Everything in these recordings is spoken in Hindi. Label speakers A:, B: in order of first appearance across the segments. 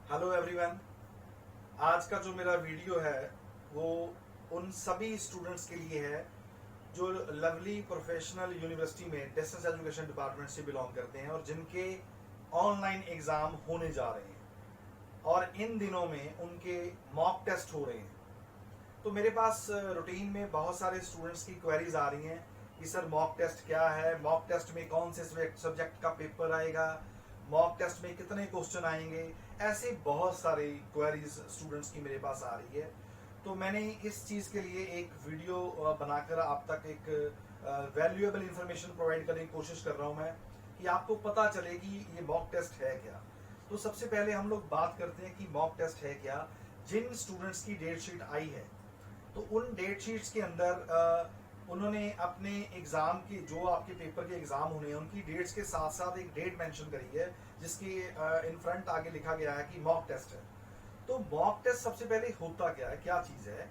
A: Hello everyone. आज का जो मेरा वीडियो है वो उन सभी स्टूडेंट्स के लिए है जो लवली प्रोफेशनल यूनिवर्सिटी में डिस्टेंस एजुकेशन डिपार्टमेंट से बिलोंग करते हैं और जिनके ऑनलाइन एग्जाम होने जा रहे हैं और इन दिनों में उनके मॉक टेस्ट हो रहे हैं। तो मेरे पास रूटीन में बहुत सारे स्टूडेंट्स की क्वेरीज आ रही हैं कि सर मॉक टेस्ट क्या है, मॉक टेस्ट में कौन से सब्जेक्ट का पेपर आएगा, मॉक टेस्ट में कितने क्वेश्चन आएंगे। ऐसे बहुत सारी क्वेरीज स्टूडेंट्स की मेरे पास आ रही है। तो मैंने इस चीज़ के लिए एक वीडियो बनाकर आप तक एक वैल्यूएबल इंफॉर्मेशन प्रोवाइड करने की कोशिश कर रहा हूँ मैं, कि आपको पता चले कि ये मॉक टेस्ट है क्या। तो सबसे पहले हम लोग बात करते हैं कि मॉक टेस्ट है क्या। जिन स्टूडेंट्स की डेट शीट आई है तो उन डेट शीट्स के अंदर उन्होंने अपने एग्जाम की, जो आपके पेपर के एग्जाम होने हैं उनकी डेट्स के साथ साथ एक डेट मेंशन करी है जिसकी इन फ्रंट आगे लिखा गया है कि मॉक टेस्ट है। तो मॉक टेस्ट सबसे पहले होता क्या है, क्या चीज है?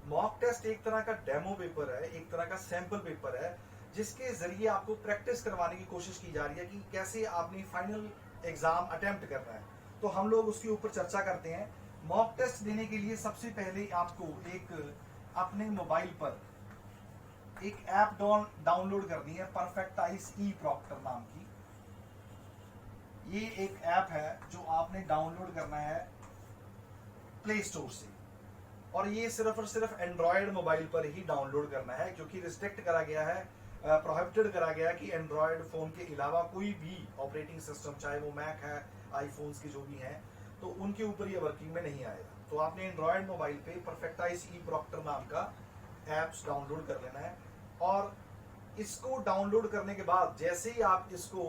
A: मॉक टेस्ट एक तरह का डेमो पेपर है, एक तरह का सैंपल पेपर है जिसके जरिए आपको प्रैक्टिस करवाने की कोशिश की जा रही है कि कैसे आपने फाइनल एग्जाम अटेम्प्ट करना है। तो हम लोग उसके ऊपर चर्चा करते हैं। मॉक टेस्ट देने के लिए सबसे पहले आपको एक अपने मोबाइल पर एक ऐप डाउनलोड करनी है, परफेक्टाइज ई प्रॉक्टर नाम की। ये एक ऐप है जो आपने डाउनलोड करना है प्ले स्टोर से, और ये सिर्फ और सिर्फ एंड्रॉयड मोबाइल पर ही डाउनलोड करना है, क्योंकि रिस्ट्रिक्ट करा गया है, प्रोहिबिटेड करा गया है कि एंड्रॉयड फोन के अलावा कोई भी ऑपरेटिंग सिस्टम, चाहे वो मैक है, आईफोन्स के जो भी हैं, तो उनके ऊपर ये वर्किंग में नहीं आएगा। तो आपने एंड्रॉयड मोबाइल पे परफेक्टाइज ई प्रॉक्टर नाम का ऐप्स डाउनलोड कर लेना है, और इसको डाउनलोड करने के बाद जैसे ही आप इसको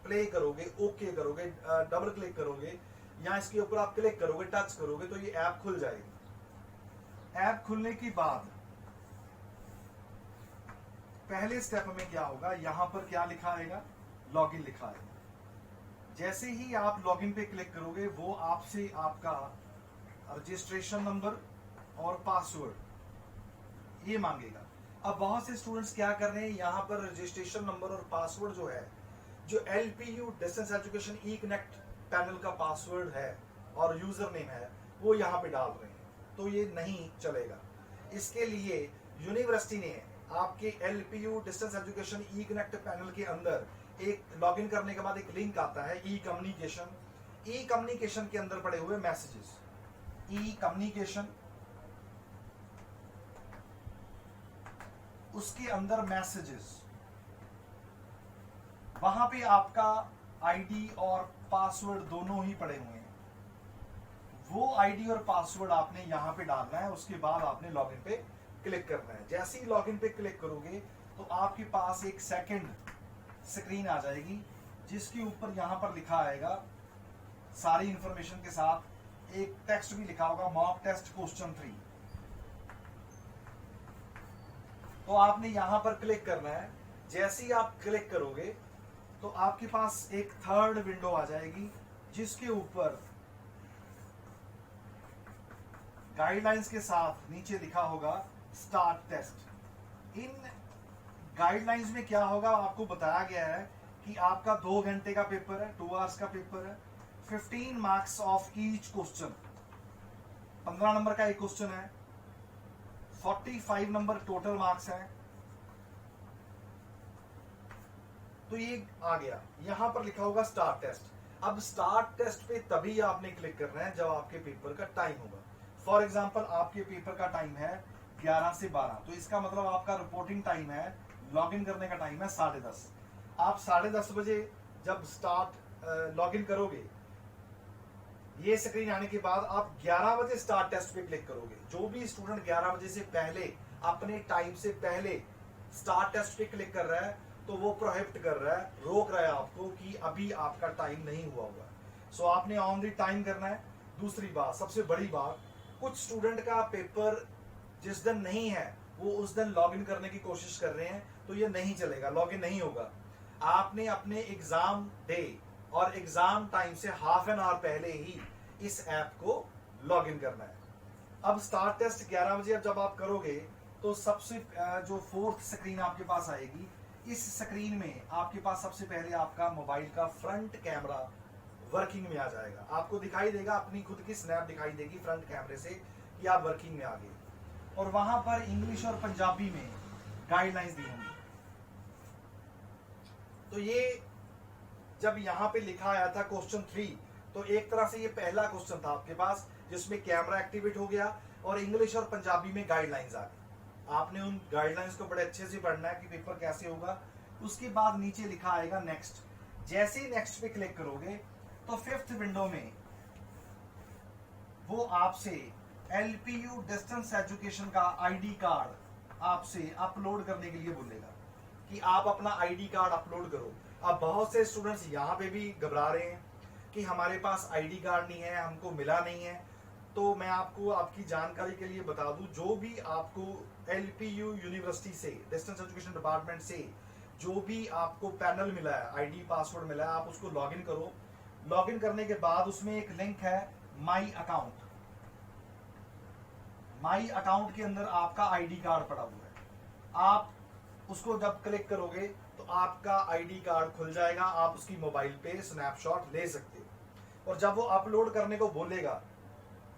A: प्ले करोगे, ओके करोगे, डबल क्लिक करोगे या इसके ऊपर आप क्लिक करोगे, टच करोगे, तो ये ऐप खुल जाएगी। ऐप खुलने के बाद पहले स्टेप में क्या होगा, यहां पर क्या लिखा आएगा, लॉगिन लिखा आएगा। जैसे ही आप लॉगिन पे क्लिक करोगे वो आपसे आपका रजिस्ट्रेशन नंबर और पासवर्ड ये मांगेगा। अब बहुत से स्टूडेंट्स क्या कर रहे हैं, यहाँ पर रजिस्ट्रेशन नंबर और पासवर्ड जो है, जो LPU डिस्टेंस एजुकेशन ई कनेक्ट पैनल का पासवर्ड है और यूजर नेम है, वो यहाँ पे डाल रहे हैं। तो ये नहीं चलेगा। इसके लिए यूनिवर्सिटी ने आपके LPU डिस्टेंस एजुकेशन ई कनेक्ट पैनल के अंदर एक लॉगिन करने के बाद एक लिंक आता है ई कम्युनिकेशन। ई कम्युनिकेशन के अंदर पड़े हुए मैसेजेस, ई कम्युनिकेशन, उसके अंदर मैसेजेस, वहां पे आपका आईडी और पासवर्ड दोनों ही पड़े हुए हैं। वो आईडी और पासवर्ड आपने यहां पे डालना है। उसके बाद आपने लॉगिन पे क्लिक करना है। जैसे ही लॉगिन पे क्लिक करोगे तो आपके पास एक सेकंड स्क्रीन आ जाएगी जिसके ऊपर यहां पर लिखा आएगा सारी इंफॉर्मेशन के साथ, एक टेक्स्ट भी लिखा होगा, मॉक टेस्ट क्वेश्चन 3। तो आपने यहां पर क्लिक करना है। जैसे ही आप क्लिक करोगे तो आपके पास एक थर्ड विंडो आ जाएगी जिसके ऊपर गाइडलाइंस के साथ नीचे लिखा होगा स्टार्ट टेस्ट। इन गाइडलाइंस में क्या होगा आपको बताया गया है कि आपका 2 घंटे का पेपर है, 2 आवर्स का पेपर है, 15 marks of each question, 15 number का एक क्वेश्चन है, 45 नंबर टोटल मार्क्स है। तो ये आ गया, यहां पर लिखा होगा स्टार्ट टेस्ट। अब स्टार्ट टेस्ट पे तभी आपने क्लिक करना है जब आपके पेपर का टाइम होगा। फॉर एग्जांपल आपके पेपर का टाइम है 11 से 12, तो इसका मतलब आपका रिपोर्टिंग टाइम है, लॉगिन करने का टाइम है 10:30। आप 10:30 बजे जब स्टार्ट लॉगिन करोगे, ये स्क्रीन आने के बाद आप 11 बजे स्टार्ट टेस्ट पे क्लिक करोगे। जो भी स्टूडेंट 11 बजे से पहले, अपने टाइम से पहले स्टार्ट टेस्ट पे क्लिक कर रहा है तो वो प्रोहिबिट कर रहा है, रोक रहा है आपको कि अभी आपका टाइम नहीं हुआ होगा। सो आपने ऑन द टाइम करना है। दूसरी बात, सबसे बड़ी बात, कुछ स्टूडेंट का पेपर जिस दिन नहीं है वो उस दिन लॉगिन करने की कोशिश कर रहे हैं, तो ये नहीं चलेगा, लॉगिन नहीं होगा। आपने अपने एग्जाम डे और एग्जाम टाइम से हाफ एन आवर पहले ही इस ऐप को लॉगिन करना है। अब स्टार्ट टेस्ट 11 बजे जब आप करोगे तो सबसे जो फोर्थ स्क्रीन आपके पास आएगी, इस स्क्रीन में आपके पास सबसे पहले आपका मोबाइल का फ्रंट कैमरा वर्किंग में आ जाएगा। आपको दिखाई देगा, अपनी खुद की स्नैप दिखाई देगी फ्रंट कैमरे से कि आप वर्किंग में आ गए, और वहां पर इंग्लिश और पंजाबी में गाइडलाइंस दी होंगी। तो ये जब यहाँ पे लिखा आया था क्वेश्चन 3, तो एक तरह से ये पहला क्वेश्चन था आपके पास जिसमें कैमरा एक्टिवेट हो गया और इंग्लिश और पंजाबी में गाइडलाइंस आ गई। आपने उन गाइडलाइंस को बड़े अच्छे से पढ़ना है कि पेपर कैसे होगा। उसके बाद नीचे लिखा आएगा नेक्स्ट। जैसे ही नेक्स्ट पे क्लिक करोगे तो 5th विंडो में वो आपसे एलपीयू डिस्टेंस एजुकेशन का आईडी कार्ड आपसे अपलोड करने के लिए बोलेगा कि आप अपना आईडी कार्ड अपलोड करो। अब बहुत से स्टूडेंट्स यहाँ पे भी घबरा रहे हैं कि हमारे पास आईडी कार्ड नहीं है, हमको मिला नहीं है। तो मैं आपको आपकी जानकारी के लिए बता दूं, जो भी आपको एलपीयू यूनिवर्सिटी से, डिस्टेंस एजुकेशन डिपार्टमेंट से जो भी आपको पैनल मिला है, आईडी पासवर्ड मिला है, आप उसको लॉगिन करो। लॉगिन करने के बाद उसमें एक लिंक है माई अकाउंट। माई अकाउंट के अंदर आपका आईडी कार्ड पड़ा हुआ है। आप उसको जब क्लिक करोगे तो आपका आईडी कार्ड खुल जाएगा। आप उसकी मोबाइल पे स्नैपशॉट ले सकते हो। और जब वो अपलोड करने को बोलेगा,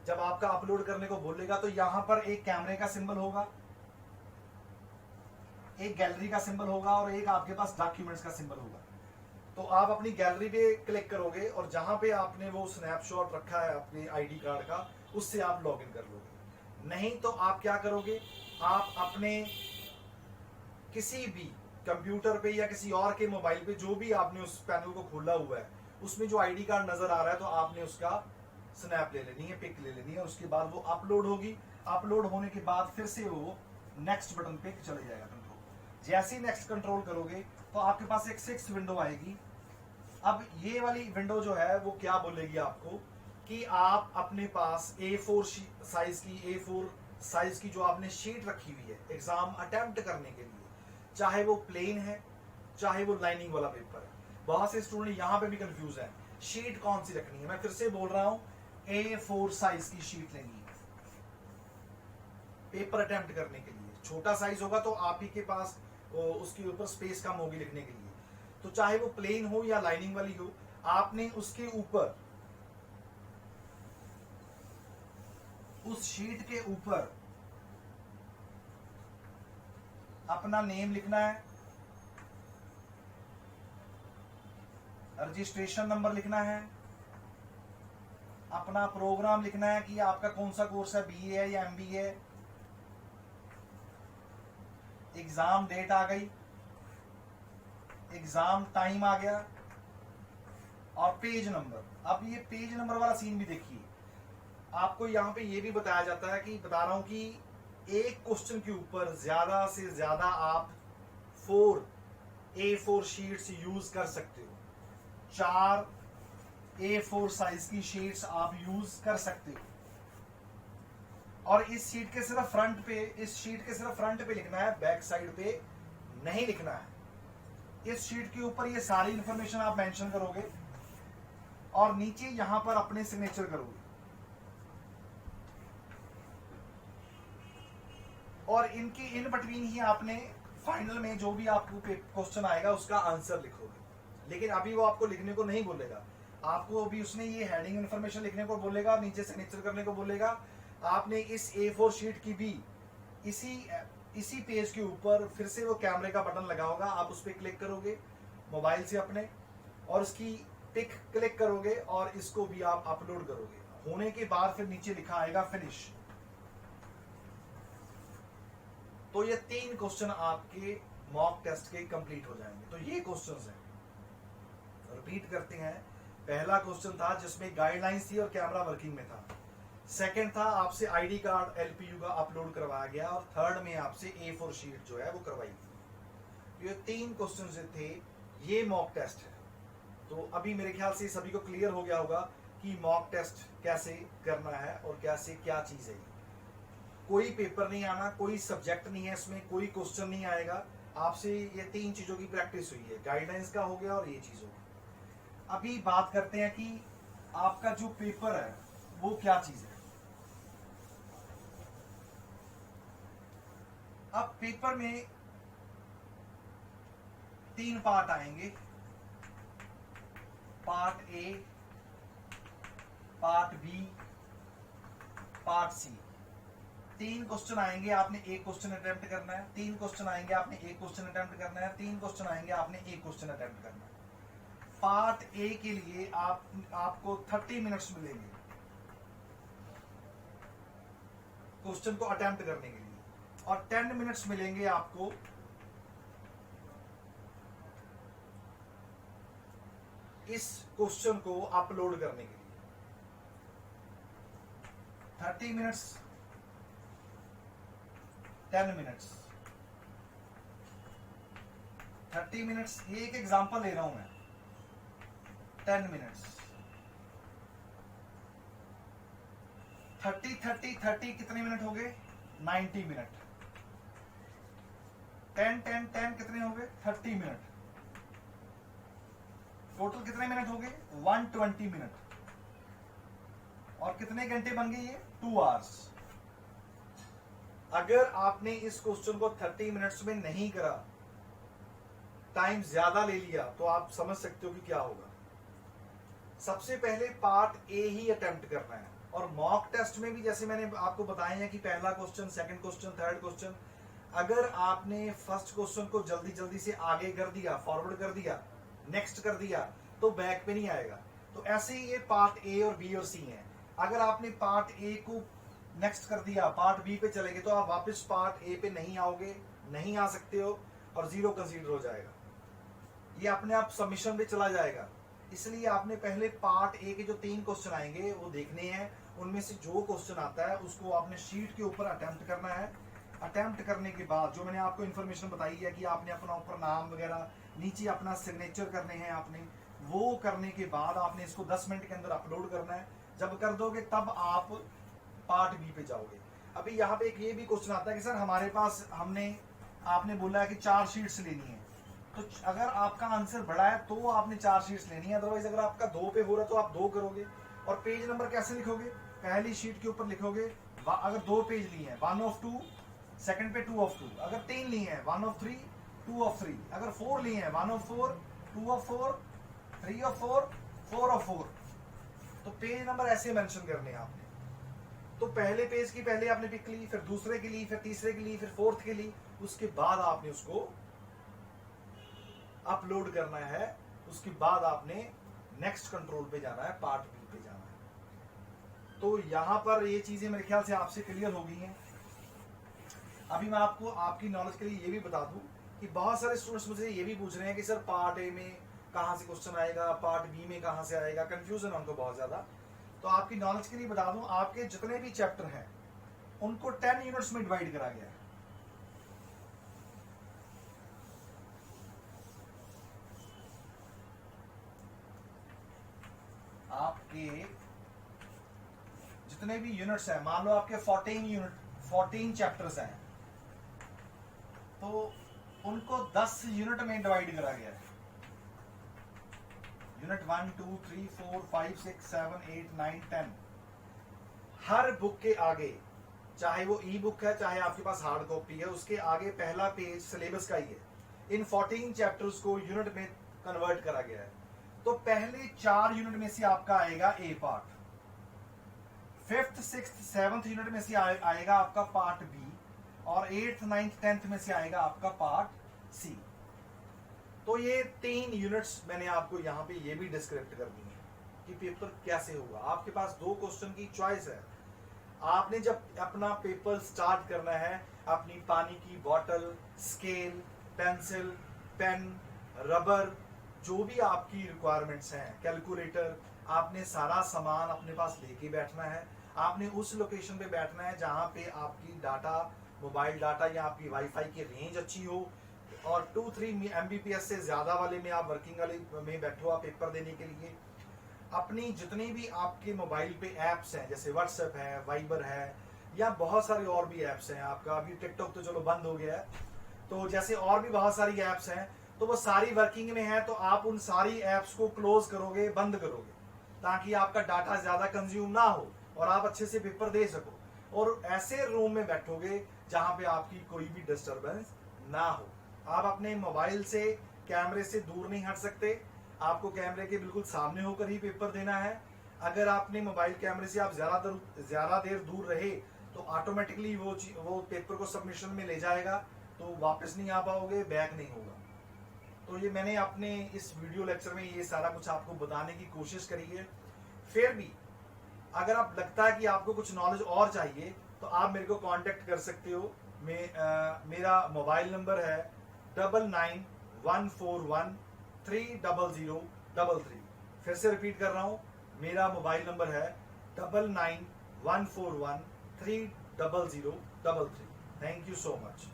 A: जब आपका अपलोड करने को बोलेगा, तो यहां पर एक कैमरे का सिंबल होगा, एक गैलरी का सिंबल होगा और एक आपके पास डॉक्यूमेंट्स का सिंबल होगा। तो आप अपनी गैलरी पे क्लिक करोगे और जहां पे आपने वो स्नैपशॉट रखा है अपने आईडी कार्ड का, उससे आप लॉगिन कर लोगे। नहीं तो आप क्या करोगे, आप अपने किसी भी कंप्यूटर पे या किसी और के मोबाइल पे जो भी आपने उस पैनल को खोला हुआ है, उसमें जो आईडी कार्ड नजर आ रहा है, तो आपने उसका स्नैप ले लेनी है, पिक ले लेनी है। उसके बाद वो अपलोड होगी। अपलोड होने के बाद फिर से वो नेक्स्ट बटन पे चले जाएगा कंट्रोल। जैसे ही नेक्स्ट कंट्रोल करोगे तो आपके पास एक 6th विंडो आएगी। अब ये वाली विंडो जो है वो क्या बोलेगी आपको कि आप अपने पास A4 साइज की जो आपने शीट रखी हुई है एग्जाम अटेम्प्ट करने के लिए, चाहे वो प्लेन है चाहे वो लाइनिंग वाला पेपर है। बहुत से स्टूडेंट यहाँ पे भी कंफ्यूज है, शीट कौन सी रखनी है। मैं फिर से बोल रहा हूँ, A4 साइज की शीट लेनी है पेपर अटेम्प्ट करने के लिए। छोटा साइज होगा तो आप ही के पास उसके ऊपर स्पेस कम होगी लिखने के लिए। तो चाहे वो प्लेन हो या लाइनिंग वाली हो, आपने उसके ऊपर, उस शीट के ऊपर अपना नेम लिखना है, रजिस्ट्रेशन नंबर लिखना है, अपना प्रोग्राम लिखना है कि आपका कौन सा कोर्स है, बीए है या एमबीए है, एग्जाम डेट आ गई, एग्जाम टाइम आ गया, और पेज नंबर। अब ये पेज नंबर वाला सीन भी देखिए, आपको यहाँ पे ये भी बताया जाता है कि बता रहा हूं कि एक क्वेश्चन के ऊपर ज्यादा से ज्यादा आप 4 A4 शीट्स यूज कर सकते हो। 4 A4 साइज की शीट्स आप यूज कर सकते हो। और इस शीट के सिर्फ फ्रंट पे लिखना है, बैक साइड पे नहीं लिखना है। इस शीट के ऊपर ये सारी इंफॉर्मेशन आप मेंशन करोगे और नीचे यहां पर अपने सिग्नेचर करोगे, और इनकी इन बिटवीन ही आपने फाइनल में जो भी आपको क्वेश्चन आएगा उसका आंसर लिखोगे। लेकिन अभी वो आपको लिखने को नहीं बोलेगा, आपको अभी उसने ये हेडिंग इंफॉर्मेशन लिखने को बोलेगा, नीचे सिग्नेचर करने को बोलेगा। आपने इस A4 शीट की भी इसी पेज के ऊपर फिर से वो कैमरे का बटन लगा होगा, आप उस पर क्लिक करोगे मोबाइल से अपने, और उसकी पिक क्लिक करोगे और इसको भी आप अपलोड करोगे। होने के बाद फिर नीचे लिखा आएगा फिनिश। तो ये 3 क्वेश्चन आपके मॉक टेस्ट के कंप्लीट हो जाएंगे। तो ये क्वेश्चंस हैं, रिपीट करते हैं। पहला क्वेश्चन था जिसमें गाइडलाइंस थी और कैमरा वर्किंग में था। सेकंड था आपसे आईडी कार्ड एलपीयू का अपलोड करवाया गया, और थर्ड में आपसे A4 शीट जो है वो करवाई थी। ये 3 क्वेश्चन जो थे ये मॉक टेस्ट है। तो अभी मेरे ख्याल से सभी को क्लियर हो गया होगा कि मॉक टेस्ट कैसे करना है और कैसे क्या चीज है। कोई पेपर नहीं आना, कोई सब्जेक्ट नहीं है इसमें, कोई क्वेश्चन नहीं आएगा। आपसे ये 3 चीजों की प्रैक्टिस हुई है, गाइडलाइंस का हो गया और ये चीज हो गई। अभी बात करते हैं कि आपका जो पेपर है वो क्या चीज है। अब पेपर में 3 पार्ट आएंगे, part A, part B, part C. 3 question आएंगे, आपने एक क्वेश्चन अटेम्प्ट करना है। 3 क्वेश्चन आएंगे, आपने एक क्वेश्चन अटेम्प्ट करना है। 3 क्वेश्चन आएंगे, आपने एक क्वेश्चन अटेम्प्ट करना है। पार्ट ए के लिए आपको 30 मिनट्स मिलेंगे क्वेश्चन को अटेम्प्ट करने के लिए, और 10 मिनट्स मिलेंगे आपको इस क्वेश्चन को अपलोड करने के लिए। 30 मिनट्स, 10 मिनट्स, 30 मिनट्स, ये एक एग्जांपल ले रहा हूं मैं। 10 मिनट्स, 30 कितने मिनट हो गए? 90 मिनट। 10 कितने हो गए? 30 मिनट। टोटल कितने मिनट हो गए? 120 मिनट। और कितने घंटे बन गए ये? 2 आवर्स। अगर आपने इस क्वेश्चन को 30 मिनट्स में नहीं करा, टाइम ज्यादा ले लिया, तो आप समझ सकते हो कि क्या होगा। सबसे पहले पार्ट ए ही अटेम्प्ट करना है, और मॉक टेस्ट में भी जैसे मैंने आपको बताया है कि पहला question, second question, third question, अगर आपने फर्स्ट क्वेश्चन को जल्दी जल्दी से आगे कर दिया, फॉरवर्ड कर दिया, नेक्स्ट कर दिया, तो बैक पे नहीं आएगा। तो ऐसे ही ये पार्ट ए और बी और सी है। अगर आपने पार्ट ए को नेक्स्ट कर दिया, पार्ट बी पे चले गए, तो आप वापस पार्ट ए पे नहीं आओगे, नहीं आ सकते हो, और 0 कंसीडर हो जाएगा। ये अपने आप सबमिशन पे चला जाएगा। इसलिए आपने पहले पार्ट ए के जो 3 क्वेश्चन आएंगे वो देखने हैं। उनमें से जो क्वेश्चन आता है उसको आपने शीट के ऊपर अटेम्प्ट करना है। अटेम्प्ट करने के बाद जो मैंने आपको इन्फॉर्मेशन बताई है कि आपने अपना ऊपर नाम वगैरह, नीचे अपना सिग्नेचर करने हैं आपने, वो करने के बाद आपने इसको 10 मिनट के अंदर अपलोड करना है। जब कर दोगे तब आप पार्ट बी पे जाओगे। अभी यहाँ पे एक ये भी क्वेश्चन आता है कि सर हमारे पास, आपने बोला है कि 4 शीट्स लेनी है, तो अगर आपका आंसर बड़ा है तो आपने 4 शीट्स लेनी है, अदरवाइज अगर आपका 2 पे हो रहा है तो आप 2 करोगे। और पेज नंबर कैसे लिखोगे? पहली शीट के ऊपर लिखोगे, अगर 2 पेज लिए हैं 1 of 2, सेकंड पे 2 of 2, अगर 3 लिए हैं 1 of 3, 2 of 3, अगर 4 लिए हैं 1 of 4, 2 of 4, 3 of 4, 4 of 4। तो पेज नंबर ऐसे मेंशन करने हैं आपने। तो पहले पेज की पहले आपने पिक ली, फिर दूसरे की ली, फिर तीसरे की ली, फिर फोर्थ की ली, उसके बाद आपने उसको अपलोड करना है। उसके बाद आपने नेक्स्ट कंट्रोल पे जाना है, पार्ट बी पे जाना है। तो यहां पर ये चीजें मेरे ख्याल से आपसे क्लियर हो गई हैं। अभी मैं आपको आपकी नॉलेज के लिए ये भी बता दूं कि बहुत सारे स्टूडेंट्स मुझे ये भी पूछ रहे हैं कि सर पार्ट ए में कहां से क्वेश्चन आएगा, पार्ट बी में कहां से आएगा, कंफ्यूजन है उनको बहुत ज्यादा। तो आपकी नॉलेज के लिए बता दूं, आपके जितने भी चैप्टर हैं उनको 10 यूनिट्स में डिवाइड करा गया है। आपके जितने भी यूनिट्स हैं, मान लो आपके 14 चैप्टर्स हैं, तो उनको 10 यूनिट में डिवाइड करा गया है। यूनिट 1, 2, 3, 4, 5, 6, 7, 8, 9, 10। हर बुक के आगे, चाहे वो ई बुक है चाहे आपके पास हार्ड कॉपी है, उसके आगे पहला पेज सिलेबस का ही है। इन 14 चैप्टर्स को यूनिट में कन्वर्ट करा गया है। तो पहले 4 यूनिट में से आपका आएगा ए part, 5th, 6th, 7th unit में से आएगा आपका पार्ट बी, और 8th, 9th, 10th में से आएगा आपका पार्ट सी। तो ये 3 यूनिट्स मैंने आपको यहाँ पे ये भी डिस्क्रिप्ट कर दी है कि पेपर कैसे होगा। आपके पास 2 क्वेश्चन की चॉइस है। आपने जब अपना पेपर स्टार्ट करना है, अपनी पानी की बोतल, स्केल, पेंसिल, पेन, रबर, जो भी आपकी रिक्वायरमेंट्स हैं, कैलकुलेटर, आपने सारा सामान अपने पास लेके बैठना है। आपने उस लोकेशन पे बैठना है जहां पे आपकी डाटा, मोबाइल डाटा या आपकी वाईफाई की रेंज अच्छी हो, और 2-3 MBPS से ज्यादा वाले में आप वर्किंग वाले में बैठो आप पेपर देने के लिए। अपनी जितनी भी आपके मोबाइल पे ऐप्स हैं, जैसे व्हाट्सएप है, वाइबर है, या बहुत सारे और भी ऐप्स हैं आपका, अभी टिकटॉक तो चलो बंद हो गया है, तो जैसे और भी बहुत सारी ऐप्स हैं, तो वो सारी वर्किंग में है, तो आप उन सारी ऐप्स को क्लोज करोगे, बंद करोगे, ताकि आपका डाटा ज्यादा कंज्यूम ना हो और आप अच्छे से पेपर दे सको। और ऐसे रूम में बैठोगे जहां पे आपकी कोई भी डिस्टरबेंस ना हो। आप अपने मोबाइल से, कैमरे से दूर नहीं हट सकते, आपको कैमरे के बिल्कुल सामने होकर ही पेपर देना है। अगर आपने मोबाइल कैमरे से आप ज्यादा देर दूर रहे तो ऑटोमेटिकली वो पेपर को सबमिशन में ले जाएगा, तो वापस नहीं आ पाओगे, बैक नहीं होगा। तो ये मैंने अपने इस वीडियो लेक्चर में ये सारा कुछ आपको बताने की कोशिश करी है। फिर भी अगर आप लगता है कि आपको कुछ नॉलेज और चाहिए तो आप मेरे को कांटेक्ट कर सकते हो। मेरा मोबाइल नंबर है 9914130033। फिर से रिपीट कर रहा हूं, मेरा मोबाइल नंबर है 9914130033। Thank you so much.